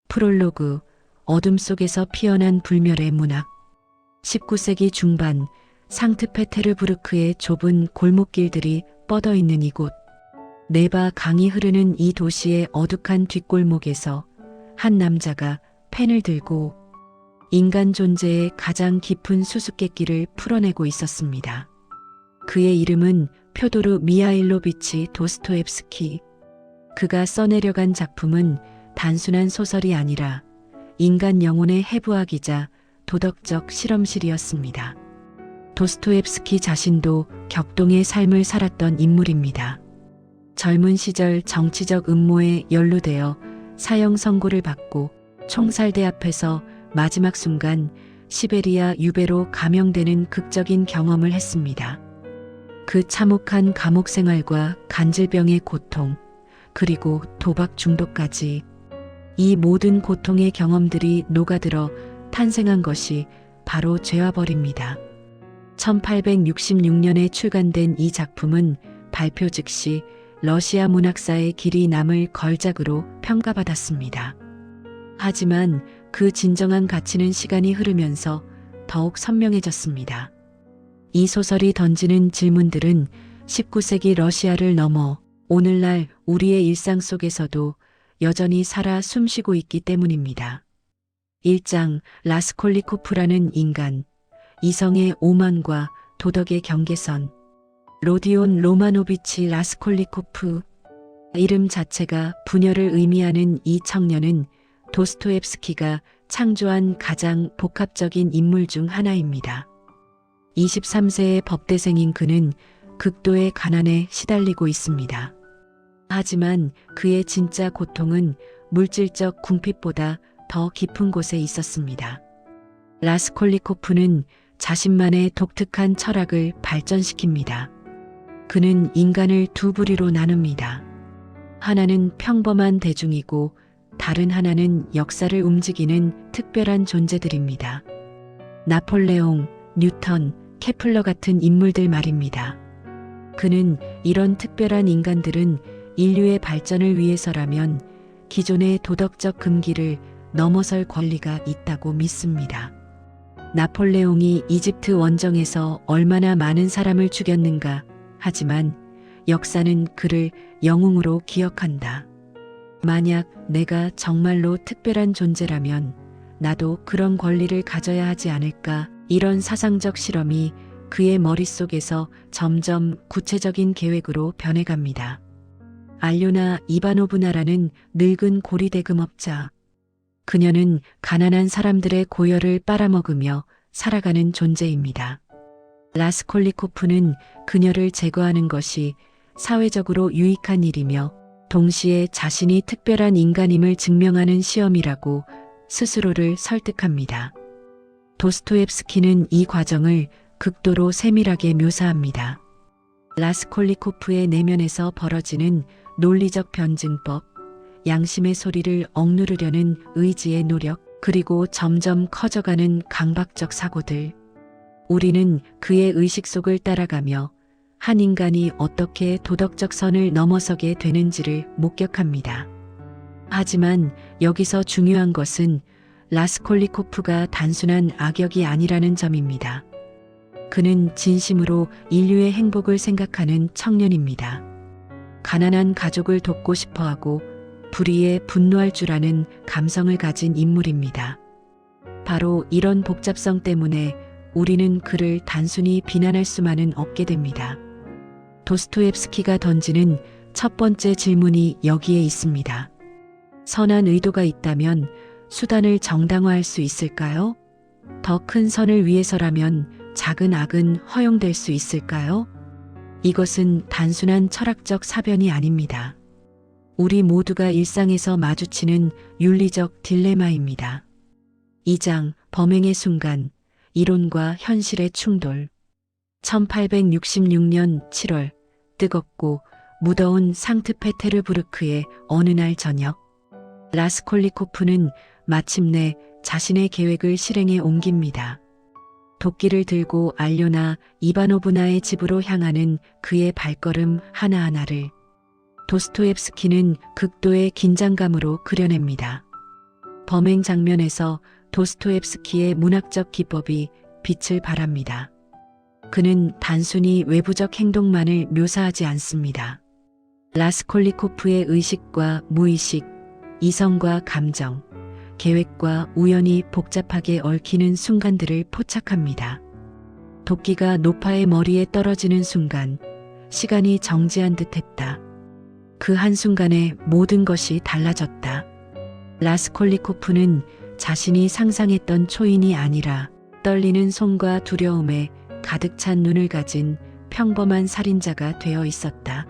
프롤로그, 어둠 속에서 피어난 불멸의 문학. 19세기 중반 상트페테르부르크의 좁은 골목길들이 뻗어 있는 이곳. 네바 강이 흐르는 이 도시의 어둑한 뒷골목에서 한 남자가 펜을 들고 인간 존재의 가장 깊은 수수께끼를 풀어내고 있었습니다. 그의 이름은 표도르 미하일로비치 도스토옙스키. 그가 써내려간 작품은 단순한 소설이 아니라 인간 영혼의 해부학이자 도덕적 실험실이었습니다. 도스토옙스키 자신도 격동의 삶을 살았던 인물입니다. 젊은 시절 정치적 음모에 연루되어 사형 선고를 받고 총살대 앞에서 마지막 순간 시베리아 유배로 감형되는 극적인 경험을 했습니다. 그 참혹한 감옥 생활과 간질병의 고통, 그리고 도박 중독까지, 이 모든 고통의 경험들이 녹아들어 탄생한 것이 바로 죄와벌입니다. 1866년에 출간된 이 작품은 발표 즉시 러시아 문학사의 길이 남을 걸작으로 평가받았습니다. 하지만 그 진정한 가치는 시간이 흐르면서 더욱 선명해졌습니다. 이 소설이 던지는 질문들은 19세기 러시아를 넘어 오늘날 우리의 일상 속에서도 여전히 살아 숨쉬고 있기 때문입니다. 1장, 라스콜리코프라는 인간, 이성의 오만과 도덕의 경계선. 로디온 로마노비치 라스콜리코프. 이름 자체가 분열을 의미하는 이 청년은 도스토옙스키가 창조한 가장 복합적인 인물 중 하나입니다. 23세의 법대생인 그는 극도의 가난에 시달리고 있습니다. 하지만 그의 진짜 고통은 물질적 궁핍보다 더 깊은 곳에 있었습니다. 라스콜리코프는 자신만의 독특한 철학을 발전시킵니다. 그는 인간을 두 부류로 나눕니다. 하나는 평범한 대중이고 다른 하나는 역사를 움직이는 특별한 존재들입니다. 나폴레옹, 뉴턴, 케플러 같은 인물들 말입니다. 그는 이런 특별한 인간들은 인류의 발전을 위해서라면 기존의 도덕적 금기를 넘어설 권리가 있다고 믿습니다. 나폴레옹이 이집트 원정에서 얼마나 많은 사람을 죽였는가. 하지만 역사는 그를 영웅으로 기억한다. 만약 내가 정말로 특별한 존재라면 나도 그런 권리를 가져야 하지 않을까. 이런 사상적 실험이 그의 머릿속에서 점점 구체적인 계획으로 변해갑니다. 알료나 이바노브나라는 늙은 고리대금업자. 그녀는 가난한 사람들의 고열을 빨아먹으며 살아가는 존재입니다. 라스콜리코프는 그녀를 제거하는 것이 사회적으로 유익한 일이며 동시에 자신이 특별한 인간임을 증명하는 시험이라고 스스로를 설득합니다. 도스토옙스키는 이 과정을 극도로 세밀하게 묘사합니다. 라스콜리코프의 내면에서 벌어지는 논리적 변증법, 양심의 소리를 억누르려는 의지의 노력, 그리고 점점 커져가는 강박적 사고들. 우리는 그의 의식 속을 따라가며 한 인간이 어떻게 도덕적 선을 넘어서게 되는지를 목격합니다. 하지만 여기서 중요한 것은 라스콜리코프가 단순한 악역이 아니라는 점입니다. 그는 진심으로 인류의 행복을 생각하는 청년입니다. 가난한 가족을 돕고 싶어하고 불의에 분노할 줄 아는 감성을 가진 인물입니다. 바로 이런 복잡성 때문에 우리는 그를 단순히 비난할 수만은 없게 됩니다. 도스토옙스키가 던지는 첫 번째 질문이 여기에 있습니다. 선한 의도가 있다면 수단을 정당화할 수 있을까요? 더 큰 선을 위해서라면 작은 악은 허용될 수 있을까요? 이것은 단순한 철학적 사변이 아닙니다. 우리 모두가 일상에서 마주치는 윤리적 딜레마입니다. 2장, 범행의 순간, 이론과 현실의 충돌. 1866년 7월, 뜨겁고 무더운 상트페테르부르크의 어느 날 저녁, 라스콜리코프는 마침내 자신의 계획을 실행에 옮깁니다. 도끼를 들고 알료나 이바노브나의 집으로 향하는 그의 발걸음 하나하나를 도스토옙스키는 극도의 긴장감으로 그려냅니다. 범행 장면에서 도스토옙스키의 문학적 기법이 빛을 발합니다. 그는 단순히 외부적 행동만을 묘사하지 않습니다. 라스콜리코프의 의식과 무의식, 이성과 감정, 계획과 우연이 복잡하게 얽히는 순간들을 포착합니다. 도끼가 노파의 머리에 떨어지는 순간 시간이 정지한 듯했다. 그 한순간에 모든 것이 달라졌다. 라스콜리코프는 자신이 상상했던 초인이 아니라 떨리는 손과 두려움에 가득 찬 눈을 가진 평범한 살인자가 되어 있었다.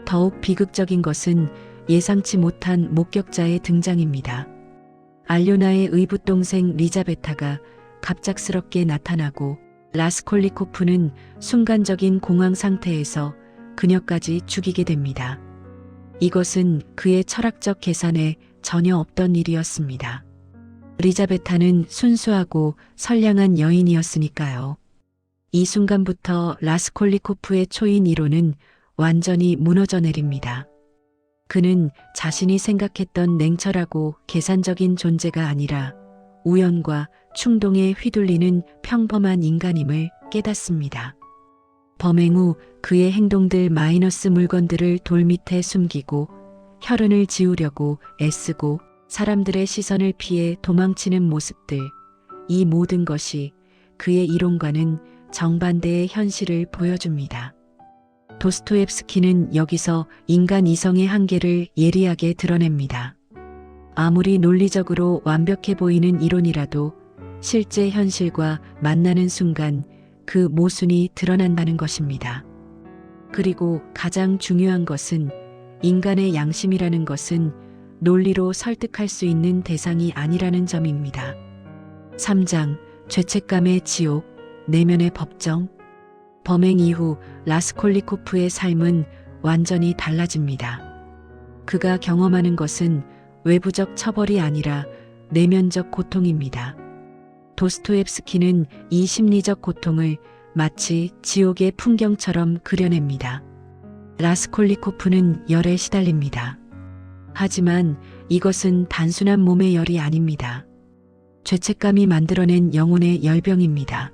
더욱 비극적인 것은 예상치 못한 목격자의 등장입니다. 알료나의 의붓동생 리자베타가 갑작스럽게 나타나고 라스콜리코프는 순간적인 공황 상태에서 그녀까지 죽이게 됩니다. 이것은 그의 철학적 계산에 전혀 없던 일이었습니다. 리자베타는 순수하고 선량한 여인이었으니까요. 이 순간부터 라스콜리코프의 초인 이론은 완전히 무너져 내립니다. 그는 자신이 생각했던 냉철하고 계산적인 존재가 아니라 우연과 충동에 휘둘리는 평범한 인간임을 깨닫습니다. 범행 후 그의 행동들 마이너스 물건들을 돌 밑에 숨기고 혈흔을 지우려고 애쓰고 사람들의 시선을 피해 도망치는 모습들, 이 모든 것이 그의 이론과는 정반대의 현실을 보여줍니다. 도스토옙스키는 여기서 인간 이성의 한계를 예리하게 드러냅니다. 아무리 논리적으로 완벽해 보이는 이론이라도 실제 현실과 만나는 순간 그 모순이 드러난다는 것입니다. 그리고 가장 중요한 것은 인간의 양심이라는 것은 논리로 설득할 수 있는 대상이 아니라는 점입니다. 3장 죄책감의 지옥, 내면의 법정. 범행 이후 라스콜리코프의 삶은 완전히 달라집니다. 그가 경험하는 것은 외부적 처벌이 아니라 내면적 고통입니다. 도스토옙스키는 이 심리적 고통을 마치 지옥의 풍경처럼 그려냅니다. 라스콜리코프는 열에 시달립니다. 하지만 이것은 단순한 몸의 열이 아닙니다. 죄책감이 만들어낸 영혼의 열병입니다.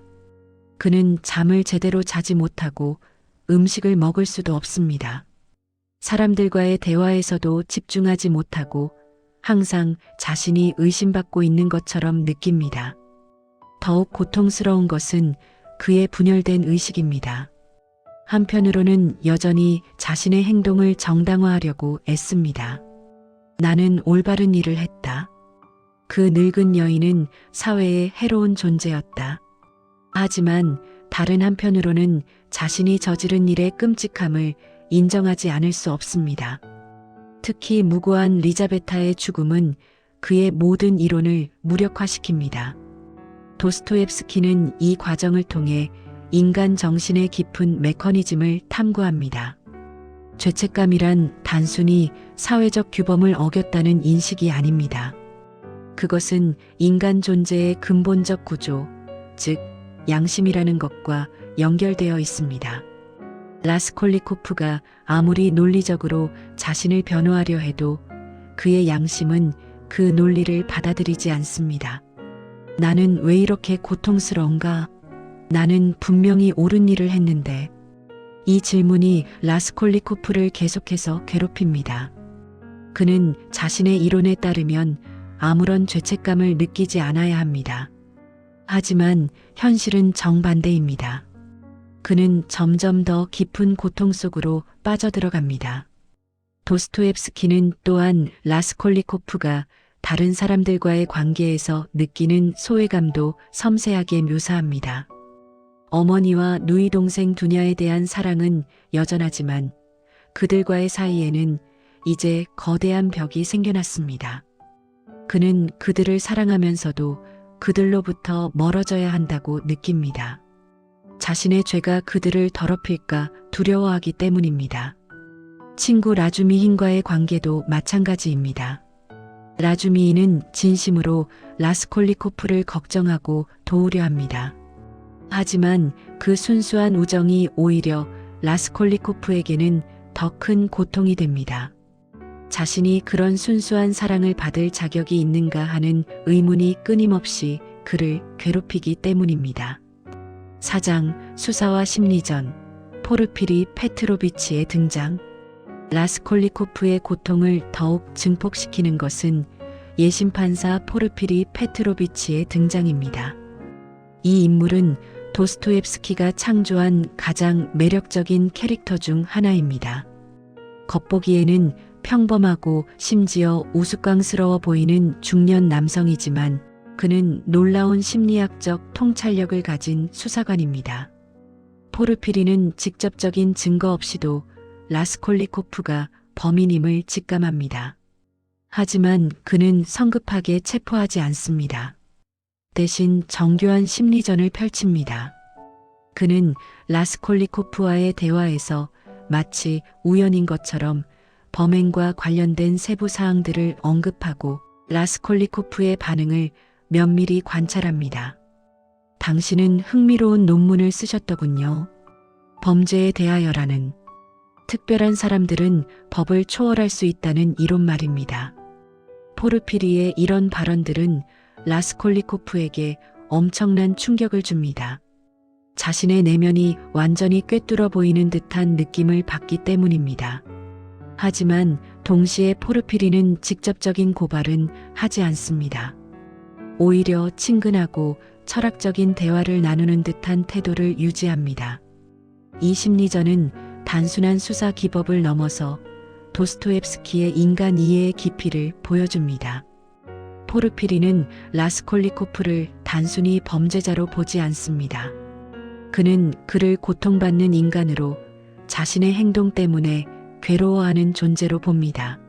그는 잠을 제대로 자지 못하고 음식을 먹을 수도 없습니다. 사람들과의 대화에서도 집중하지 못하고 항상 자신이 의심받고 있는 것처럼 느낍니다. 더욱 고통스러운 것은 그의 분열된 의식입니다. 한편으로는 여전히 자신의 행동을 정당화하려고 애씁니다. 나는 올바른 일을 했다. 그 늙은 여인은 사회에 해로운 존재였다. 하지만 다른 한편으로는 자신이 저지른 일의 끔찍함을 인정하지 않을 수 없습니다. 특히 무고한 리자베타의 죽음은 그의 모든 이론을 무력화시킵니다. 도스토옙스키는 이 과정을 통해 인간 정신의 깊은 메커니즘을 탐구합니다. 죄책감이란 단순히 사회적 규범을 어겼다는 인식이 아닙니다. 그것은 인간 존재의 근본적 구조, 즉 양심이라는 것과 연결되어 있습니다. 라스콜리코프가 아무리 논리적으로 자신을 변호하려 해도 그의 양심은 그 논리를 받아들이지 않습니다. 나는 왜 이렇게 고통스러운가? 나는 분명히 옳은 일을 했는데. 이 질문이 라스콜리코프를 계속해서 괴롭힙니다. 그는 자신의 이론에 따르면 아무런 죄책감을 느끼지 않아야 합니다. 하지만 현실은 정반대입니다. 그는 점점 더 깊은 고통 속으로 빠져들어갑니다. 도스토옙스키는 또한 라스콜리코프가 다른 사람들과의 관계에서 느끼는 소외감도 섬세하게 묘사합니다. 어머니와 누이 동생 두냐에 대한 사랑은 여전하지만 그들과의 사이에는 이제 거대한 벽이 생겨났습니다. 그는 그들을 사랑하면서도 그들로부터 멀어져야 한다고 느낍니다. 자신의 죄가 그들을 더럽힐까 두려워하기 때문입니다. 친구 라주미힌과의 관계도 마찬가지입니다. 라주미힌은 진심으로 라스콜리코프를 걱정하고 도우려 합니다. 하지만 그 순수한 우정이 오히려 라스콜리코프에게는 더 큰 고통이 됩니다. 자신이 그런 순수한 사랑을 받을 자격이 있는가 하는 의문이 끊임없이 그를 괴롭히기 때문입니다. 4장 수사와 심리전. 포르피리 페트로비치의 등장. 라스콜리코프의 고통을 더욱 증폭시키는 것은 예심판사 포르피리 페트로비치의 등장입니다. 이 인물은 도스토옙스키가 창조한 가장 매력적인 캐릭터 중 하나입니다. 겉보기에는 평범하고 심지어 우스꽝스러워 보이는 중년 남성이지만 그는 놀라운 심리학적 통찰력을 가진 수사관입니다. 포르피리는 직접적인 증거 없이도 라스콜리코프가 범인임을 직감합니다. 하지만 그는 성급하게 체포하지 않습니다. 대신 정교한 심리전을 펼칩니다. 그는 라스콜리코프와의 대화에서 마치 우연인 것처럼 범행과 관련된 세부 사항들을 언급하고 라스콜리코프의 반응을 면밀히 관찰합니다. 당신은 흥미로운 논문을 쓰셨더군요. 범죄에 대하여라는. 특별한 사람들은 법을 초월할 수 있다는 이론 말입니다. 포르피리의 이런 발언들은 라스콜리코프에게 엄청난 충격을 줍니다. 자신의 내면이 완전히 꿰뚫어 보이는 듯한 느낌을 받기 때문입니다. 하지만 동시에 포르피리는 직접적인 고발은 하지 않습니다. 오히려 친근하고 철학적인 대화를 나누는 듯한 태도를 유지합니다. 이 심리전은 단순한 수사 기법을 넘어서 도스토옙스키의 인간 이해의 깊이를 보여줍니다. 포르피리는 라스콜리코프를 단순히 범죄자로 보지 않습니다. 그는 그를 고통받는 인간으로 자신의 행동 때문에 괴로워하는 존재로 봅니다.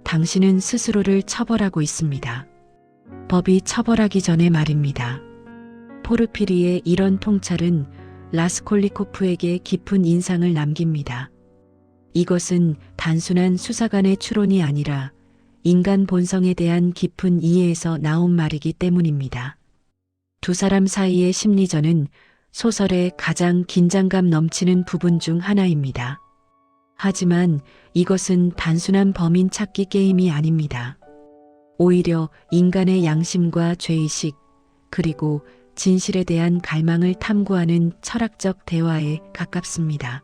당신은 스스로를 처벌하고 있습니다. 법이 처벌하기 전에 말입니다. 포르피리의 이런 통찰은 라스콜리코프에게 깊은 인상을 남깁니다. 이것은 단순한 수사관의 추론이 아니라 인간 본성에 대한 깊은 이해에서 나온 말이기 때문입니다. 두 사람 사이의 심리전은 소설의 가장 긴장감 넘치는 부분 중 하나입니다. 하지만 이것은 단순한 범인 찾기 게임이 아닙니다. 오히려 인간의 양심과 죄의식, 그리고 진실에 대한 갈망을 탐구하는 철학적 대화에 가깝습니다.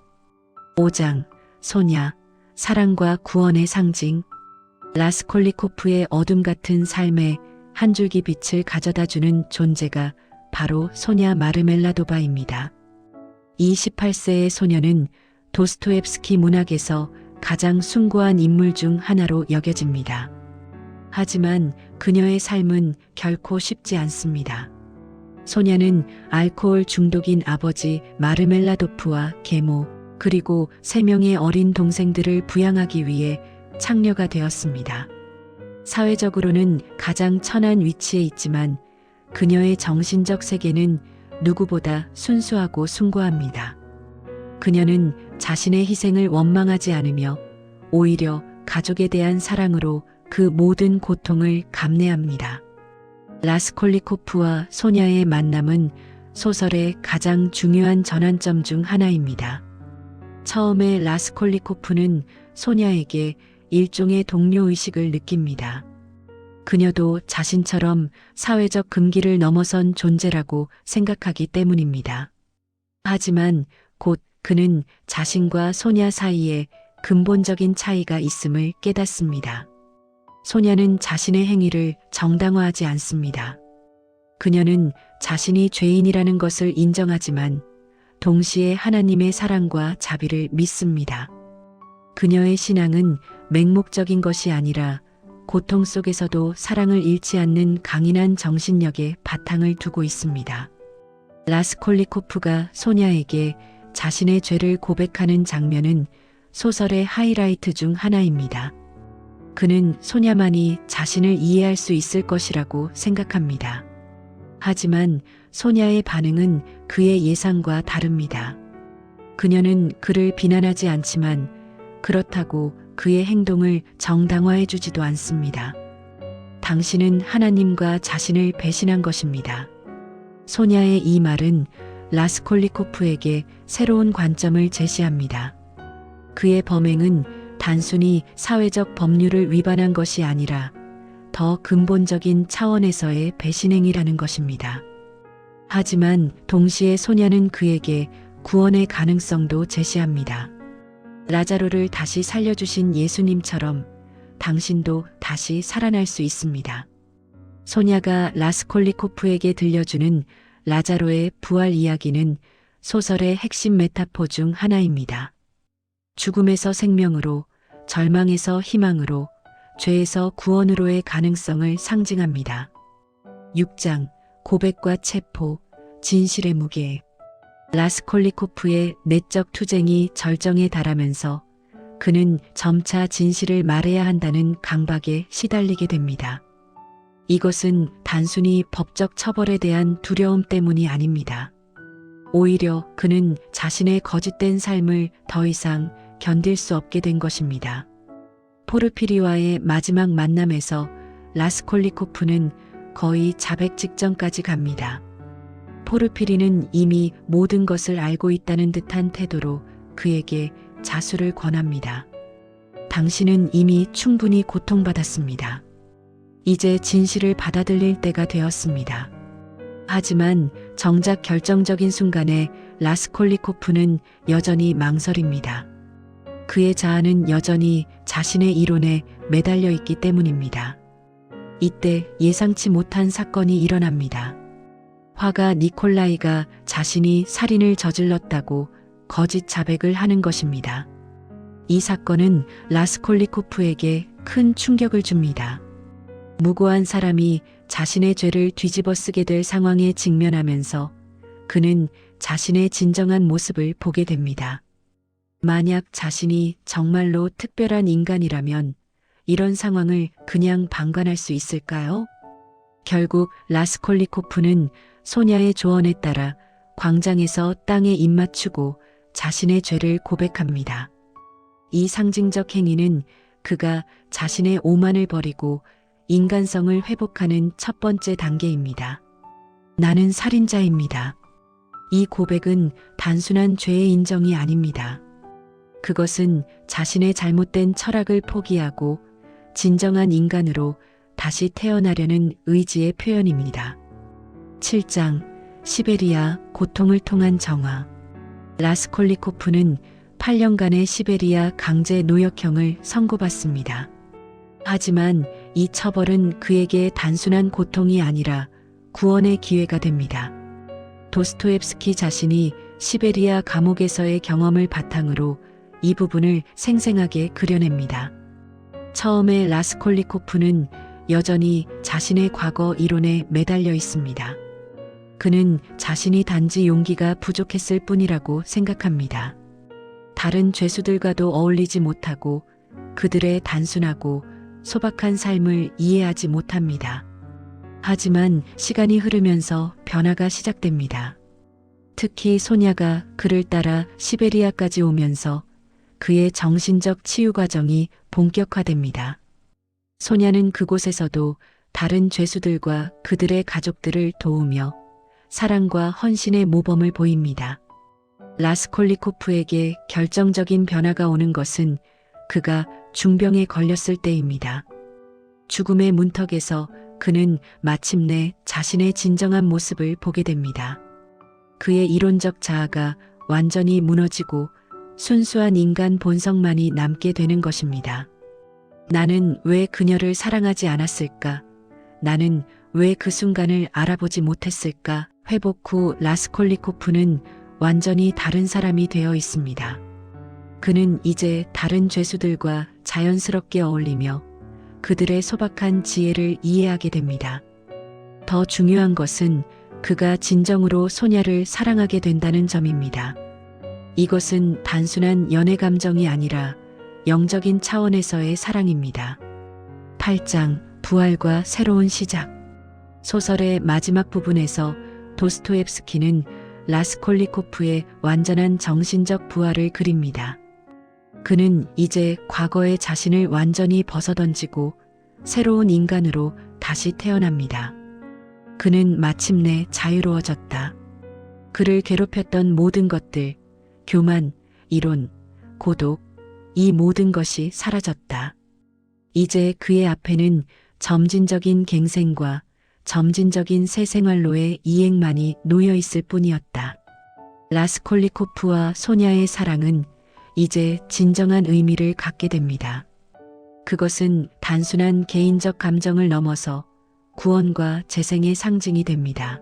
5장 소냐, 사랑과 구원의 상징. 라스콜리코프의 어둠 같은 삶에 한 줄기 빛을 가져다주는 존재가 바로 소냐 마르멜라도바입니다. 이 18세의 소녀는 도스토옙스키 문학에서 가장 숭고한 인물 중 하나로 여겨집니다. 하지만 그녀의 삶은 결코 쉽지 않습니다. 소냐는 알코올 중독인 아버지 마르멜라도프와 계모, 그리고 3명의 어린 동생들을 부양하기 위해 창녀가 되었습니다. 사회적으로는 가장 천한 위치에 있지만 그녀의 정신적 세계는 누구보다 순수하고 숭고합니다. 그녀는 자신의 희생을 원망하지 않으며 오히려 가족에 대한 사랑으로 그 모든 고통을 감내합니다. 라스콜리코프와 소냐의 만남은 소설의 가장 중요한 전환점 중 하나입니다. 처음에 라스콜리코프는 소냐에게 일종의 동료의식을 느낍니다. 그녀도 자신처럼 사회적 금기를 넘어선 존재라고 생각하기 때문입니다. 하지만 곧 그는 자신과 소냐 사이에 근본적인 차이가 있음을 깨닫습니다. 소냐는 자신의 행위를 정당화하지 않습니다. 그녀는 자신이 죄인이라는 것을 인정하지만 동시에 하나님의 사랑과 자비를 믿습니다. 그녀의 신앙은 맹목적인 것이 아니라 고통 속에서도 사랑을 잃지 않는 강인한 정신력에 바탕을 두고 있습니다. 라스콜리코프가 소냐에게 자신의 죄를 고백하는 장면은 소설의 하이라이트 중 하나입니다. 그는 소냐만이 자신을 이해할 수 있을 것이라고 생각합니다. 하지만 소냐의 반응은 그의 예상과 다릅니다. 그녀는 그를 비난하지 않지만 그렇다고 그의 행동을 정당화해 주지도 않습니다. 당신은 하나님과 자신을 배신한 것입니다. 소냐의 이 말은 라스콜리코프에게 새로운 관점을 제시합니다. 그의 범행은 단순히 사회적 법률을 위반한 것이 아니라 더 근본적인 차원에서의 배신행위라는 것입니다. 하지만 동시에 소냐는 그에게 구원의 가능성도 제시합니다. 라자로를 다시 살려주신 예수님처럼 당신도 다시 살아날 수 있습니다. 소냐가 라스콜리코프에게 들려주는 라자로의 부활 이야기는 소설의 핵심 메타포 중 하나입니다. 죽음에서 생명으로, 절망에서 희망으로, 죄에서 구원으로의 가능성을 상징합니다. 6장 고백과 체포, 진실의 무게. 라스콜리코프의 내적 투쟁이 절정에 달하면서 그는 점차 진실을 말해야 한다는 강박에 시달리게 됩니다. 이것은 단순히 법적 처벌에 대한 두려움 때문이 아닙니다. 오히려 그는 자신의 거짓된 삶을 더 이상 견딜 수 없게 된 것입니다. 포르피리와의 마지막 만남에서 라스콜리코프는 거의 자백 직전까지 갑니다. 포르피리는 이미 모든 것을 알고 있다는 듯한 태도로 그에게 자수를 권합니다. 당신은 이미 충분히 고통받았습니다. 이제 진실을 받아들일 때가 되었습니다. 하지만 정작 결정적인 순간에 라스콜리코프는 여전히 망설입니다. 그의 자아는 여전히 자신의 이론에 매달려 있기 때문입니다. 이때 예상치 못한 사건이 일어납니다. 화가 니콜라이가 자신이 살인을 저질렀다고 거짓 자백을 하는 것입니다. 이 사건은 라스콜리코프에게 큰 충격을 줍니다. 무고한 사람이 자신의 죄를 뒤집어 쓰게 될 상황에 직면하면서 그는 자신의 진정한 모습을 보게 됩니다. 만약 자신이 정말로 특별한 인간이라면 이런 상황을 그냥 방관할 수 있을까요? 결국 라스콜리코프는 소냐의 조언에 따라 광장에서 땅에 입맞추고 자신의 죄를 고백합니다. 이 상징적 행위는 그가 자신의 오만을 버리고 인간성을 회복하는 첫 번째 단계입니다. 나는 살인자입니다. 이 고백은 단순한 죄의 인정이 아닙니다. 그것은 자신의 잘못된 철학을 포기하고 진정한 인간으로 다시 태어나려는 의지의 표현입니다. 7장 시베리아 고통을 통한 정화. 라스콜리코프는 8년간의 시베리아 강제 노역형을 선고받습니다. 하지만 이 처벌은 그에게 단순한 고통이 아니라 구원의 기회가 됩니다. 도스토옙스키 자신이 시베리아 감옥에서의 경험을 바탕으로 이 부분을 생생하게 그려냅니다. 처음에 라스콜리코프는 여전히 자신의 과거 이론에 매달려 있습니다. 그는 자신이 단지 용기가 부족했을 뿐이라고 생각합니다. 다른 죄수들과도 어울리지 못하고 그들의 단순하고 소박한 삶을 이해하지 못합니다. 하지만 시간이 흐르면서 변화가 시작됩니다. 특히 소냐가 그를 따라 시베리아까지 오면서 그의 정신적 치유 과정이 본격화됩니다. 소냐는 그곳에서도 다른 죄수들과 그들의 가족들을 도우며 사랑과 헌신의 모범을 보입니다. 라스콜리코프에게 결정적인 변화가 오는 것은 그가 중병에 걸렸을 때입니다. 죽음의 문턱에서 그는 마침내 자신의 진정한 모습을 보게 됩니다. 그의 이론적 자아가 완전히 무너지고 순수한 인간 본성만이 남게 되는 것입니다. 나는 왜 그녀를 사랑하지 않았을까? 나는 왜 그 순간을 알아보지 못했을까? 회복 후 라스콜리코프는 완전히 다른 사람이 되어 있습니다. 그는 이제 다른 죄수들과 자연스럽게 어울리며 그들의 소박한 지혜를 이해하게 됩니다. 더 중요한 것은 그가 진정으로 소냐를 사랑하게 된다는 점입니다. 이것은 단순한 연애 감정이 아니라 영적인 차원에서의 사랑입니다. 8장 부활과 새로운 시작. 소설의 마지막 부분에서 도스토옙스키는 라스콜리코프의 완전한 정신적 부활을 그립니다. 그는 이제 과거의 자신을 완전히 벗어던지고 새로운 인간으로 다시 태어납니다. 그는 마침내 자유로워졌다. 그를 괴롭혔던 모든 것들, 교만, 이론, 고독, 이 모든 것이 사라졌다. 이제 그의 앞에는 점진적인 갱생과 점진적인 새 생활로의 이행만이 놓여 있을 뿐이었다. 라스콜리코프와 소냐의 사랑은 이제 진정한 의미를 갖게 됩니다. 그것은 단순한 개인적 감정을 넘어서 구원과 재생의 상징이 됩니다.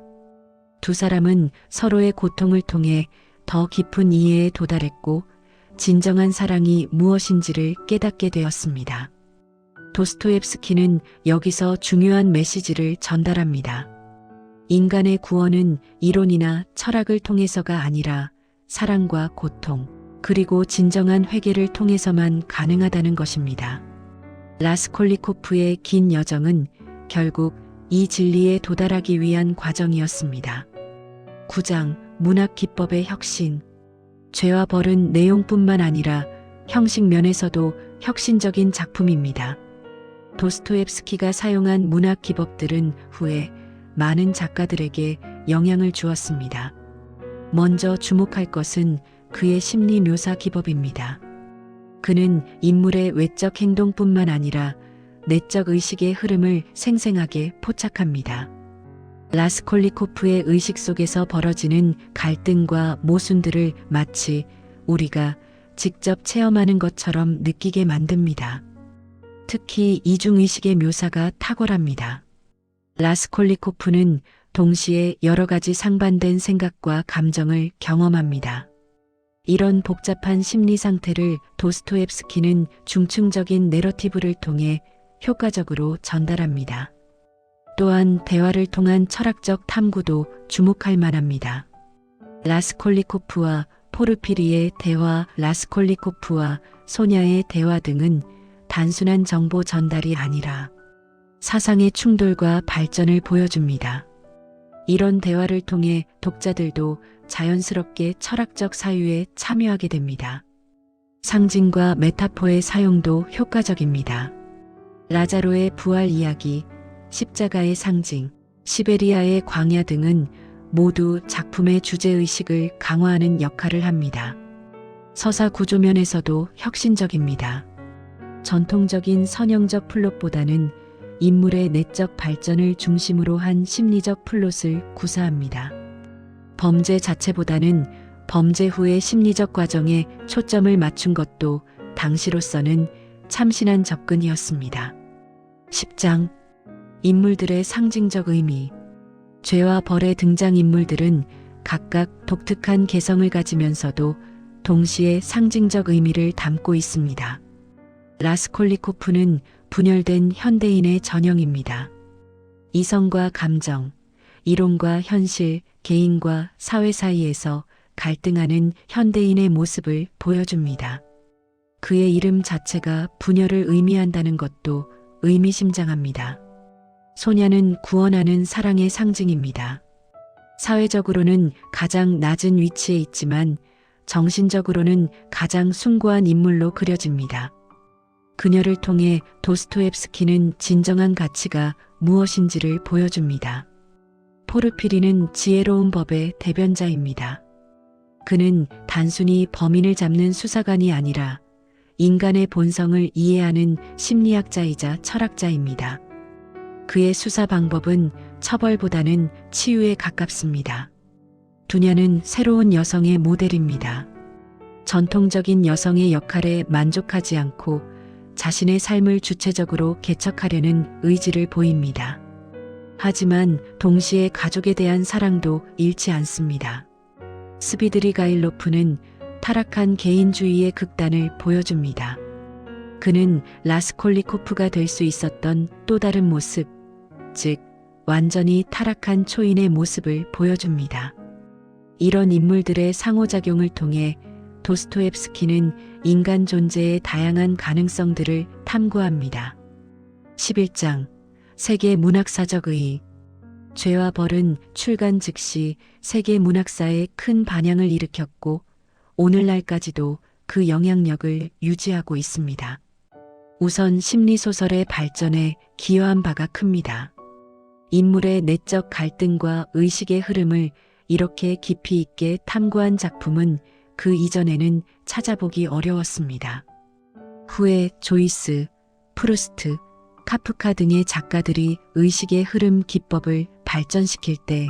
두 사람은 서로의 고통을 통해 더 깊은 이해에 도달했고 진정한 사랑이 무엇인지를 깨닫게 되었습니다. 도스토옙스키는 여기서 중요한 메시지를 전달합니다. 인간의 구원은 이론이나 철학을 통해서가 아니라 사랑과 고통, 그리고 진정한 회개를 통해서만 가능하다는 것입니다. 라스콜리코프의 긴 여정은 결국 이 진리에 도달하기 위한 과정이었습니다. 9장 문학 기법의 혁신. 죄와 벌은 내용뿐만 아니라 형식 면에서도 혁신적인 작품입니다. 도스토옙스키가 사용한 문학 기법들은 후에 많은 작가들에게 영향을 주었습니다. 먼저 주목할 것은 그의 심리 묘사 기법입니다. 그는 인물의 외적 행동뿐만 아니라 내적 의식의 흐름을 생생하게 포착합니다. 라스콜리코프의 의식 속에서 벌어지는 갈등과 모순들을 마치 우리가 직접 체험하는 것처럼 느끼게 만듭니다. 특히 이중의식의 묘사가 탁월합니다. 라스콜리코프는 동시에 여러 가지 상반된 생각과 감정을 경험합니다. 이런 복잡한 심리 상태를 도스토옙스키는 중층적인 내러티브를 통해 효과적으로 전달합니다. 또한 대화를 통한 철학적 탐구도 주목할 만합니다. 라스콜리코프와 포르피리의 대화, 라스콜리코프와 소냐의 대화 등은 단순한 정보 전달이 아니라 사상의 충돌과 발전을 보여줍니다. 이런 대화를 통해 독자들도 자연스럽게 철학적 사유에 참여하게 됩니다. 상징과 메타포의 사용도 효과적입니다. 라자로의 부활 이야기, 십자가의 상징, 시베리아의 광야 등은 모두 작품의 주제의식을 강화하는 역할을 합니다. 서사 구조면에서도 혁신적입니다. 전통적인 선형적 플롯보다는 인물의 내적 발전을 중심으로 한 심리적 플롯을 구사합니다. 범죄 자체보다는 범죄 후의 심리적 과정에 초점을 맞춘 것도 당시로서는 참신한 접근이었습니다. 10장 인물들의 상징적 의미. 죄와 벌의 등장인물들은 각각 독특한 개성을 가지면서도 동시에 상징적 의미를 담고 있습니다. 라스콜리코프는 분열된 현대인의 전형입니다. 이성과 감정, 이론과 현실, 개인과 사회 사이에서 갈등하는 현대인의 모습을 보여줍니다. 그의 이름 자체가 분열을 의미한다는 것도 의미심장합니다. 소냐는 구원하는 사랑의 상징입니다. 사회적으로는 가장 낮은 위치에 있지만 정신적으로는 가장 숭고한 인물로 그려집니다. 그녀를 통해 도스토옙스키는 진정한 가치가 무엇인지를 보여줍니다. 포르피리는 지혜로운 법의 대변자입니다. 그는 단순히 범인을 잡는 수사관이 아니라 인간의 본성을 이해하는 심리학자이자 철학자입니다. 그의 수사 방법은 처벌보다는 치유에 가깝습니다. 두냐는 새로운 여성의 모델입니다. 전통적인 여성의 역할에 만족하지 않고 자신의 삶을 주체적으로 개척하려는 의지를 보입니다. 하지만 동시에 가족에 대한 사랑도 잃지 않습니다. 스비드리가일로프는 타락한 개인주의의 극단을 보여줍니다. 그는 라스콜리코프가 될 수 있었던 또 다른 모습, 즉 완전히 타락한 초인의 모습을 보여줍니다. 이런 인물들의 상호작용을 통해 도스토옙스키는 인간 존재의 다양한 가능성들을 탐구합니다. 11장 세계 문학사적 의의. 죄와 벌은 출간 즉시 세계 문학사에 큰 반향을 일으켰고 오늘날까지도 그 영향력을 유지하고 있습니다. 우선 심리소설의 발전에 기여한 바가 큽니다. 인물의 내적 갈등과 의식의 흐름을 이렇게 깊이 있게 탐구한 작품은 그 이전에는 찾아보기 어려웠습니다. 후에 조이스, 프루스트, 카프카 등의 작가들이 의식의 흐름 기법을 발전시킬 때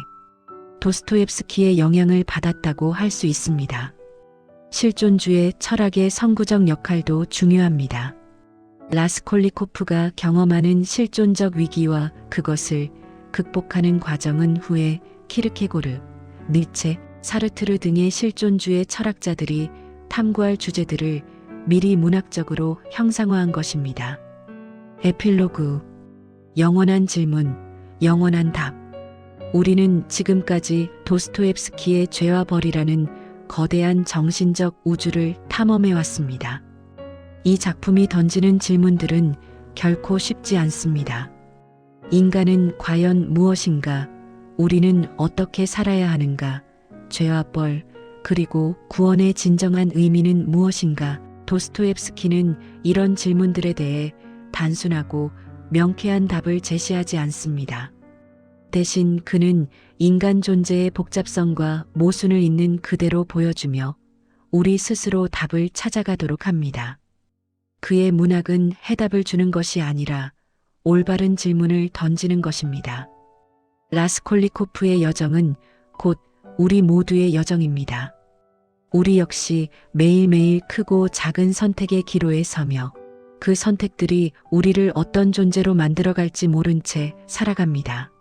도스토옙스키의 영향을 받았다고 할 수 있습니다. 실존주의 철학의 선구적 역할도 중요합니다. 라스콜리코프가 경험하는 실존적 위기와 그것을 극복하는 과정은 후에 키르케고르, 니체, 사르트르 등의 실존주의 철학자들이 탐구할 주제들을 미리 문학적으로 형상화한 것입니다. 에필로그. 영원한 질문, 영원한 답. 우리는 지금까지 도스토옙스키의 죄와 벌이라는 거대한 정신적 우주를 탐험해 왔습니다. 이 작품이 던지는 질문들은 결코 쉽지 않습니다. 인간은 과연 무엇인가? 우리는 어떻게 살아야 하는가? 죄와 벌, 그리고 구원의 진정한 의미는 무엇인가? 도스토옙스키는 이런 질문들에 대해 단순하고 명쾌한 답을 제시하지 않습니다. 대신 그는 인간 존재의 복잡성과 모순을 있는 그대로 보여주며 우리 스스로 답을 찾아가도록 합니다. 그의 문학은 해답을 주는 것이 아니라 올바른 질문을 던지는 것입니다. 라스콜리코프의 여정은 곧 우리 모두의 여정입니다. 우리 역시 매일매일 크고 작은 선택의 기로에 서며 그 선택들이 우리를 어떤 존재로 만들어갈지 모른 채 살아갑니다.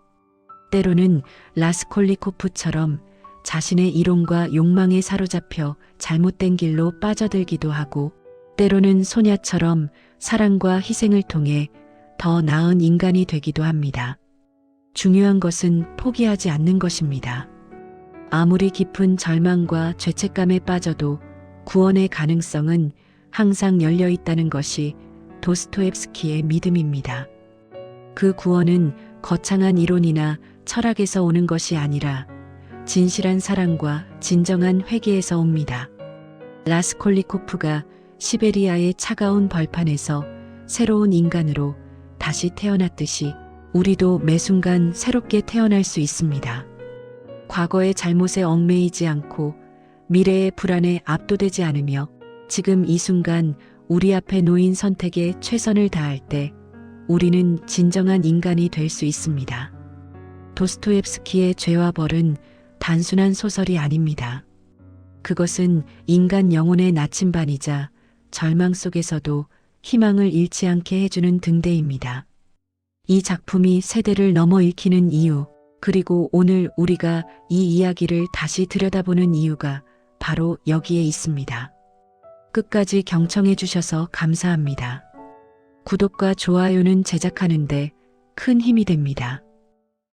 때로는 라스콜리코프처럼 자신의 이론과 욕망에 사로잡혀 잘못된 길로 빠져들기도 하고, 때로는 소냐처럼 사랑과 희생을 통해 더 나은 인간이 되기도 합니다. 중요한 것은 포기하지 않는 것입니다. 아무리 깊은 절망과 죄책감에 빠져도 구원의 가능성은 항상 열려 있다는 것이 도스토옙스키의 믿음입니다. 그 구원은 거창한 이론이나 철학에서 오는 것이 아니라 진실한 사랑과 진정한 회개에서 옵니다. 라스콜리코프가 시베리아의 차가운 벌판에서 새로운 인간으로 다시 태어났듯이 우리도 매 순간 새롭게 태어날 수 있습니다. 과거의 잘못에 얽매이지 않고 미래의 불안에 압도되지 않으며 지금 이 순간 우리 앞에 놓인 선택에 최선을 다할 때 우리는 진정한 인간이 될 수 있습니다. 도스토옙스키의 죄와 벌은 단순한 소설이 아닙니다. 그것은 인간 영혼의 나침반이자 절망 속에서도 희망을 잃지 않게 해주는 등대입니다. 이 작품이 세대를 넘어 읽히는 이유, 그리고 오늘 우리가 이 이야기를 다시 들여다보는 이유가 바로 여기에 있습니다. 끝까지 경청해 주셔서 감사합니다. 구독과 좋아요는 제작하는데 큰 힘이 됩니다.